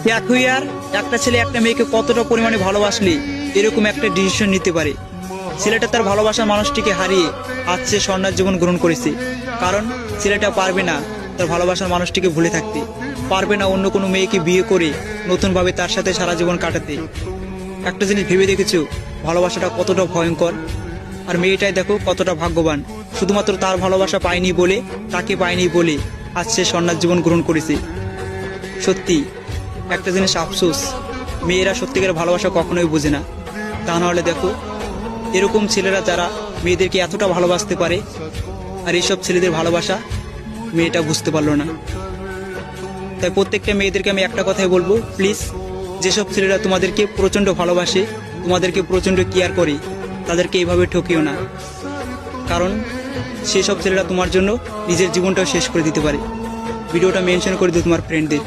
দেখো ইয়ার, একটা ছেলে একটা মেয়েকে কতটা পরিমাণে ভালোবাসলে এরকম একটা ডিসিশন নিতে পারে। ছেলেটা তার ভালোবাসার মানুষটিকে হারিয়ে আজ সে স্বর্ণার জীবন গ্রহণ করেছে। কারণ ছেলেটা পারবে না তার ভালোবাসার মানুষটিকে ভুলে থাকতে, পারবে না অন্য কোনো মেয়েকে বিয়ে করে নতুনভাবে তার সাথে সারা জীবন কাটাতে। একটা জিনিস ভেবে দেখেছো ভালোবাসাটা কতটা ভয়ঙ্কর? আর মেয়েটাই দেখো কতটা ভাগ্যবান, শুধুমাত্র তার ভালোবাসা পায়নি বলে, তাকে পায়নি বলে আজ সে স্বর্ণার জীবন গ্রহণ করেছে। সত্যি একটা জিনিস আফসোস, মেয়েরা সত্যিকার ভালোবাসা কখনোই বোঝে না। তা নাহলে দেখো এরকম ছেলেরা যারা মেয়েদেরকে এতটা ভালোবাসতে পারে, আর এইসব ছেলেদের ভালোবাসা মেয়েটা বুঝতে পারলো না। তাই প্রত্যেকটা মেয়েদেরকে আমি একটা কথাই বলবো, প্লিজ যেসব ছেলেরা তোমাদেরকে প্রচণ্ড ভালোবাসে, তোমাদেরকে প্রচণ্ড কেয়ার করে, তাদেরকে এইভাবে ঠকিও না। কারণ সেসব ছেলেরা তোমার জন্য নিজের জীবনটাও শেষ করে দিতে পারে। ভিডিওটা মেনশন করে দিও তোমার ফ্রেন্ডদের।